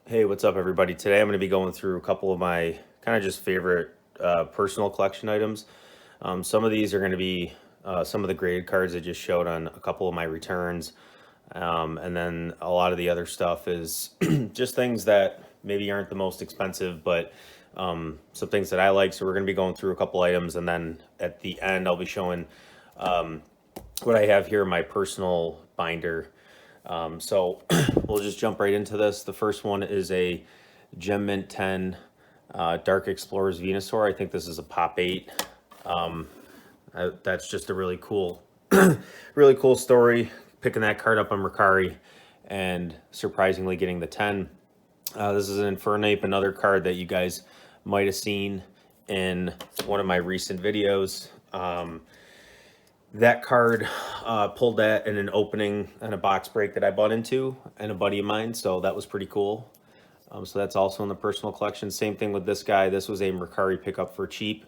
Hey, what's up, everybody? Today I'm going to be going through a couple of my kind of just favorite personal collection items. Some of these are going to be some of the graded cards I just showed on a couple of my returns. And then a lot of the other stuff is just things that maybe aren't the most expensive, but some things that I like. So we're going to be going through a couple items, and then at the end, I'll be showing what I have here in my personal binder. So we'll just jump right into this. The first one is a Gem Mint 10 Dark Explorers Venusaur. I think this is a Pop 8. That's just a really cool, really cool story. Picking that card up on Mercari and surprisingly getting the 10. This is an Infernape, another card that you guys might have seen in one of my recent videos. That card pulled that in an opening and a box break that I bought into and a buddy of mine, so that was pretty cool. So that's also in the personal collection. Same thing with this guy. This was a Mercari pickup for cheap.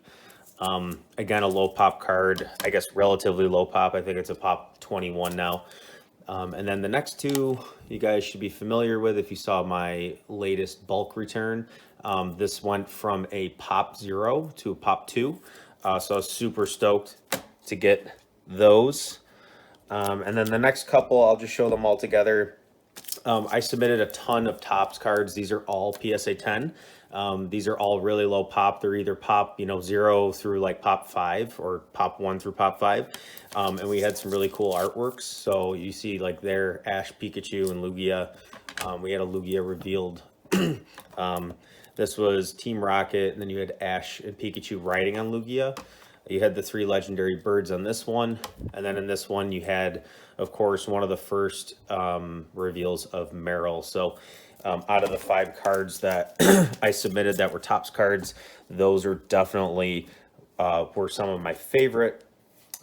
Again, a low pop card, I guess relatively low pop. I think it's a pop 21 now. And then the next two you guys should be familiar with if you saw my latest bulk return. This went from a pop 0 to a pop 2. So I was super stoked to get those. And then the next couple, I'll just show them all together. I submitted a ton of Topps cards. These are all PSA 10. These are all really low pop. They're either pop, 0 through like pop 5 or pop 1 through pop 5. And we had some really cool artworks. So you see like there, Ash, Pikachu, and Lugia. We had a Lugia revealed. This was Team Rocket, and then you had Ash and Pikachu riding on Lugia. You had the 3 legendary birds on this one, and then in this one you had, of course, one of the first reveals of Meryl. So out of the 5 cards that I submitted that were Topps cards, those are definitely were some of my favorite.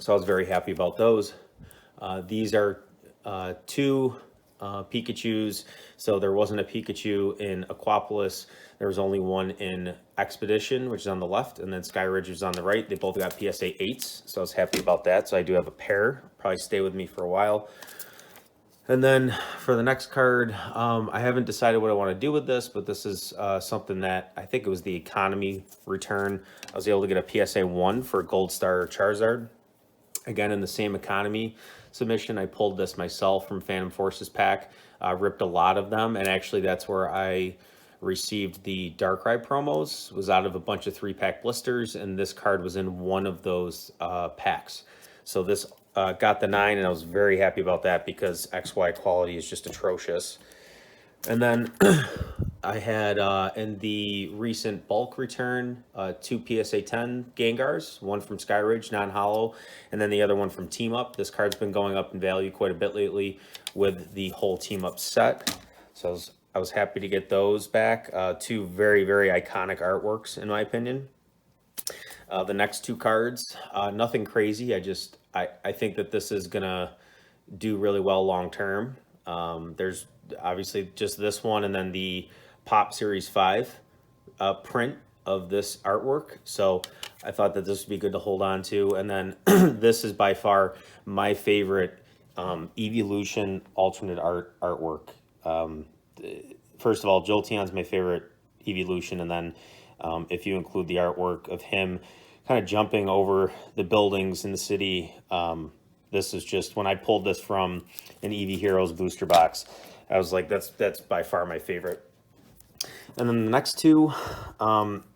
So I was very happy about those. These are 2 Pikachus. So there wasn't a Pikachu in Aquapolis. There was only one in Expedition, which is on the left, and then Skyridge is on the right. They both got PSA 8s, so I was happy about that. So I do have a pair. Probably stay with me for a while. And then for the next card, I haven't decided what I want to do with this, but this is something that I think it was the economy return. I was able to get a PSA 1 for Gold Star Charizard. Again, in the same economy submission, I pulled this myself from Phantom Forces pack, ripped a lot of them, and actually that's where I received the Darkrai promos. Was out of a bunch of 3-pack blisters, and this card was in one of those packs. So this got the 9, and I was very happy about that because XY quality is just atrocious. And then I had in the recent bulk return 2 PSA 10 Gengars, one from Skyridge, non-hollow, and then the other one from Team Up. This card's been going up in value quite a bit lately with the whole Team Up set. So I was happy to get those back. 2 very, very iconic artworks, in my opinion. The next 2 cards, nothing crazy. I think that this is going to do really well long term. There's obviously just this one and then the Pop Series 5 print of this artwork. So I thought that this would be good to hold on to. And then this is by far my favorite Evolution alternate artwork. First of all, Jolteon's my favorite Evolution. And then if you include the artwork of him kind of jumping over the buildings in the city, this is just, when I pulled this from an Eevee Heroes booster box, I was like, that's by far my favorite. And then the next 2,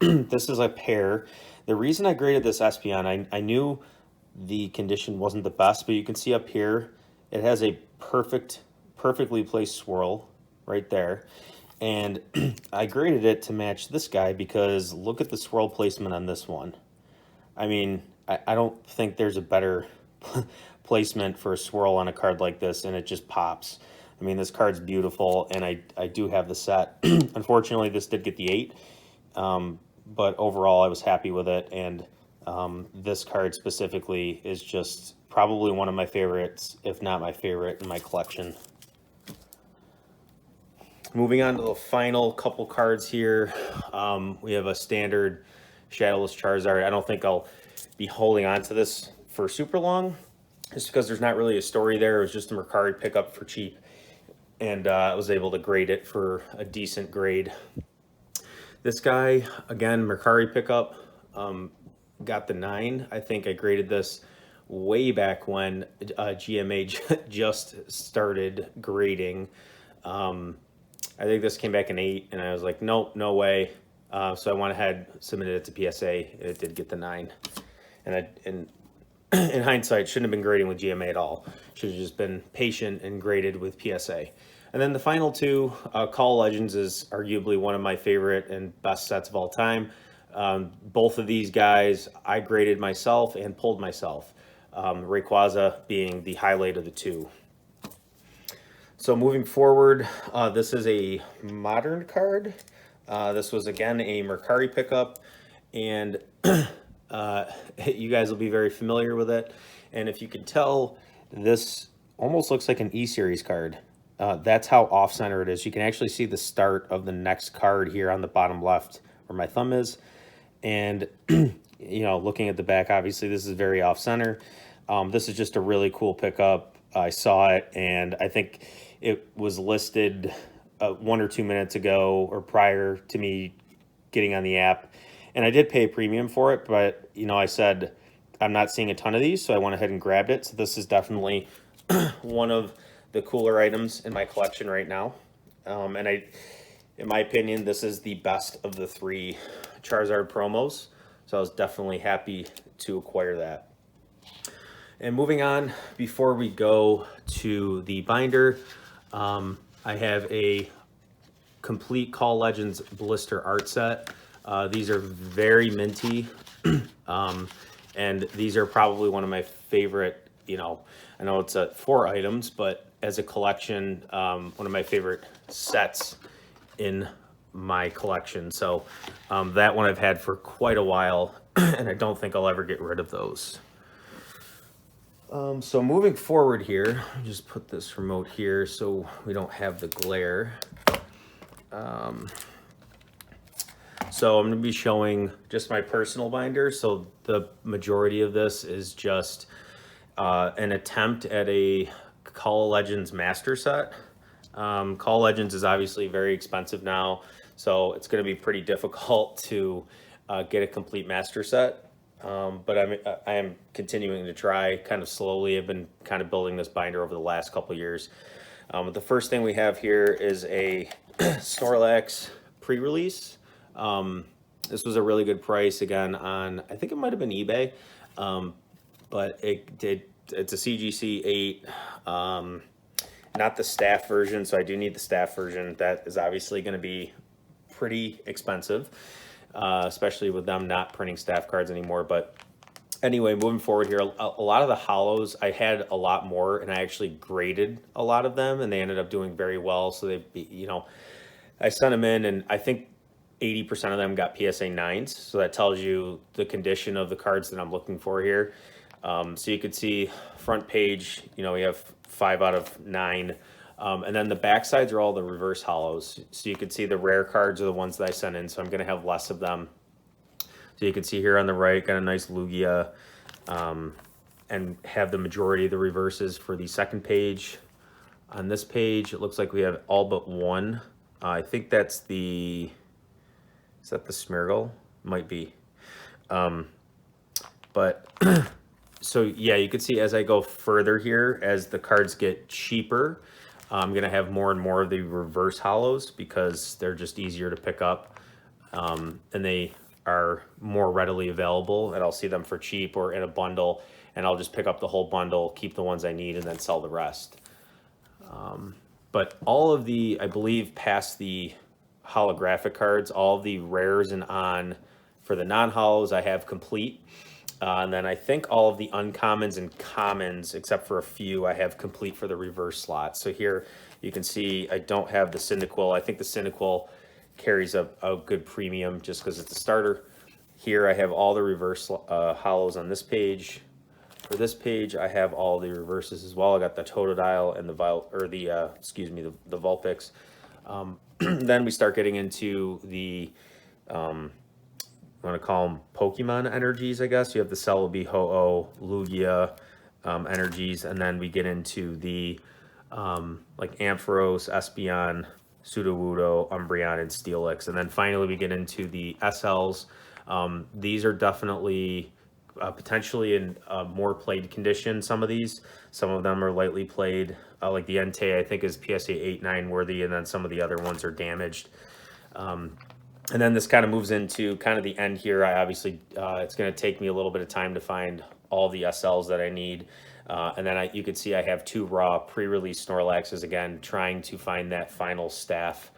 this is a pair. The reason I graded this Espeon, I knew the condition wasn't the best, but you can see up here, it has a perfectly placed swirl right there. And I graded it to match this guy because look at the swirl placement on this one. I mean, I don't think there's a better placement for a swirl on a card like this, and it just pops. I mean, this card's beautiful, and I do have the set. Unfortunately, this did get the 8, but overall, I was happy with it, and this card specifically is just probably one of my favorites, if not my favorite, in my collection. Moving on to the final couple cards here, we have a standard Shadowless Charizard. I don't think I'll be holding on to this for super long, just because there's not really a story there. It was just a Mercari pickup for cheap. and I was able to grade it for a decent grade. This guy, again, Mercari pickup, got the 9. I think I graded this way back when GMA just started grading. I think this came back in 8, and I was like, nope, no way. So I went ahead, submitted it to PSA, and it did get the 9. And in hindsight, shouldn't have been grading with GMA at all. Should have just been patient and graded with PSA. And then the final two, Call Legends is arguably one of my favorite and best sets of all time. Both of these guys, I graded myself and pulled myself. Rayquaza being the highlight of the two. So moving forward, this is a modern card. This was, again, a Mercari pickup, and you guys will be very familiar with it. And if you can tell, this almost looks like an E-Series card. That's how off-center it is. You can actually see the start of the next card here on the bottom left where my thumb is. And, you know, looking at the back, obviously this is very off-center. This is just a really cool pickup. I saw it, and I think it was listed 1 or 2 minutes ago or prior to me getting on the app. And I did pay a premium for it, but, you know, I said I'm not seeing a ton of these, so I went ahead and grabbed it. So this is definitely one of the cooler items in my collection right now. And in my opinion, this is the best of the 3 Charizard promos. So I was definitely happy to acquire that. And moving on, before we go to the binder, I have a complete Call Legends blister art set. These are very minty, and these are probably one of my favorite, you know, I know it's 4 items, but as a collection, one of my favorite sets in my collection. So that one I've had for quite a while, and I don't think I'll ever get rid of those. So moving forward here, I'll just put this remote here so we don't have the glare. So I'm going to be showing just my personal binder. So the majority of this is just an attempt at a Call Legends master set. Call Legends is obviously very expensive now, so it's going to be pretty difficult to get a complete master set. But I am continuing to try kind of slowly. I've been kind of building this binder over the last couple of years. The first thing we have here is a Snorlax pre-release. This was a really good price, again, on, I think it might have been eBay, but it's a CGC 8, not the staff version, so I do need the staff version. That is obviously going to be pretty expensive, especially with them not printing staff cards anymore. But anyway, moving forward here, a lot of the hollows, I had a lot more, and I actually graded a lot of them, and they ended up doing very well. So they, you know, I sent them in, and I think 80% of them got PSA 9s. So that tells you the condition of the cards that I'm looking for here. So you could see front page, you know, we have 5 out of 9. And then the back sides are all the reverse hollows. So you can see the rare cards are the ones that I sent in. So I'm going to have less of them. So you can see here on the right, got a nice Lugia, and have the majority of the reverses for the second page. On this page, it looks like we have all but one. I think that's the, is that the Smeargle? Might be. But so yeah, you can see as I go further here, as the cards get cheaper, I'm going to have more and more of the reverse hollows because they're just easier to pick up, and they are more readily available, and I'll see them for cheap or in a bundle, and I'll just pick up the whole bundle, keep the ones I need, and then sell the rest. But all of the, I believe, past the holographic cards, all of the rares and on for the non-hollows I have complete. And then I think all of the uncommons and commons, except for a few, I have complete for the reverse slot. So here you can see I don't have the Cyndaquil. I think the Cyndaquil carries a good premium just because it's a starter. Here I have all the reverse hollows on this page. For this page, I have all the reverses as well. I got the Totodile and the the Vulpix. Then we start getting into the I want to call them Pokemon energies, I guess. You have the Celebi, Ho-Oh, Lugia energies, and then we get into the like Ampharos, Espeon, Sudowoodo, Umbreon, and Steelix. And then finally we get into the SLs. These are definitely potentially in more played condition, some of these. Some of them are lightly played, like the Entei I think is PSA 8-9 worthy, and then some of the other ones are damaged. And then this kind of moves into kind of the end here. I obviously, it's going to take me a little bit of time to find all the SLs that I need. And then you can see I have 2 raw pre-release Snorlaxes again, trying to find that final staff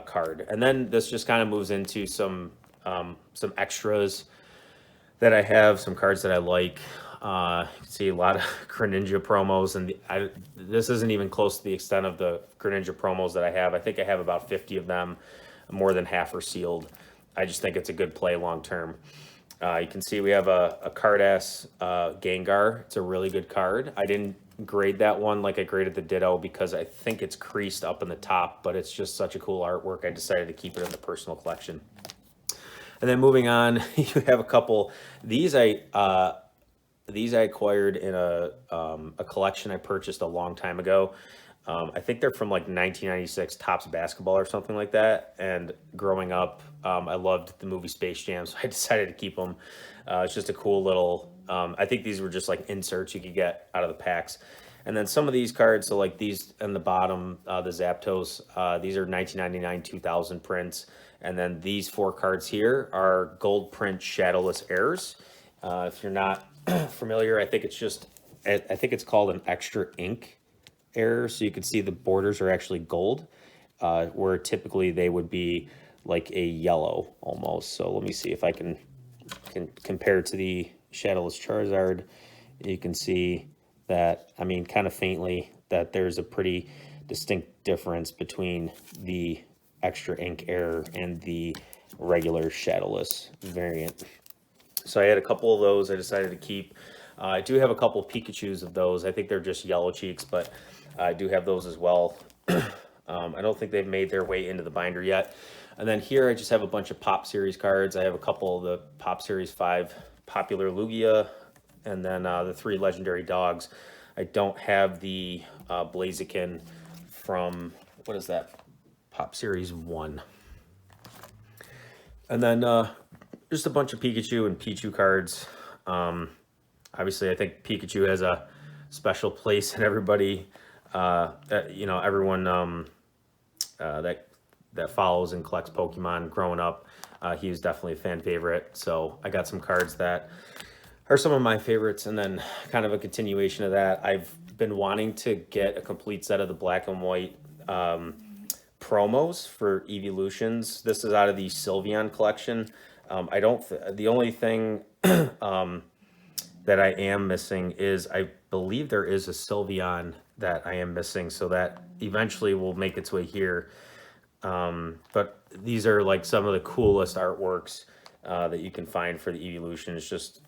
card. And then this just kind of moves into some extras that I have, some cards that I like. You can see a lot of Greninja promos, and this isn't even close to the extent of the Greninja promos that I have. I think I have about 50 of them. More than half are sealed. I just think it's a good play long term. You can see we have a Card-ass Gengar. It's a really good card. I didn't grade that one like I graded the Ditto because I think it's creased up in the top, but it's just such a cool artwork. I decided to keep it in the personal collection. And then moving on, you have a couple. These I acquired in a collection I purchased a long time ago. I think they're from like 1996 Topps Basketball or something like that. And growing up, I loved the movie Space Jam, so I decided to keep them. It's just a cool little, I think these were just like inserts you could get out of the packs. And then some of these cards, so like these in the bottom, the Zapdos, these are 1999-2000 prints. And then these 4 cards here are gold print Shadowless Airs. If you're not familiar, I think it's called an extra ink error, so you can see the borders are actually gold, where typically they would be like a yellow almost. So let me see if I can compare to the Shadowless Charizard. You can see that, I mean, kind of faintly, that there's a pretty distinct difference between the extra ink error and the regular Shadowless variant. So I had a couple of those I decided to keep. I do have a couple of Pikachus of those. I think they're just yellow cheeks, but I do have those as well. I don't think they've made their way into the binder yet. And then here I just have a bunch of Pop Series cards. I have a couple of the Pop Series 5 Popular Lugia, and then the 3 Legendary Dogs. I don't have the Blaziken from, what is that, Pop Series 1. And then just a bunch of Pikachu and Pichu cards. Obviously, I think Pikachu has a special place in everybody, you know, everyone that follows and collects Pokemon growing up. He was definitely a fan favorite. So I got some cards that are some of my favorites, and then kind of a continuation of that. I've been wanting to get a complete set of the black and white promos for Evolutions. This is out of the Sylveon collection. The only thing that I am missing is, I believe there is a Sylveon that I am missing, so that eventually will make its way here. But these are like some of the coolest artworks that you can find for the Evolution. It's just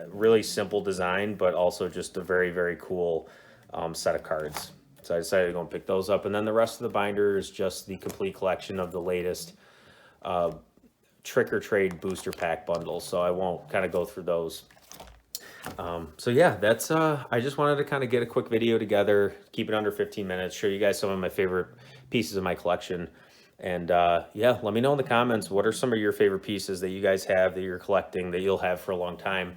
really simple design, but also just a very, very cool set of cards. So I decided to go and pick those up. And then the rest of the binder is just the complete collection of the latest Trick or Trade booster pack bundles. So I won't kind of go through those. So yeah, that's I just wanted to kind of get a quick video together, keep it under 15 minutes, show you guys some of my favorite pieces of my collection. And yeah, let me know in the comments, what are some of your favorite pieces that you guys have, that you're collecting, that you'll have for a long time.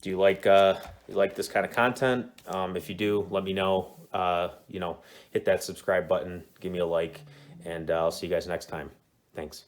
Do you like this kind of content? If you do, let me know. You know, hit that subscribe button, give me a like, and I'll see you guys next time. Thanks.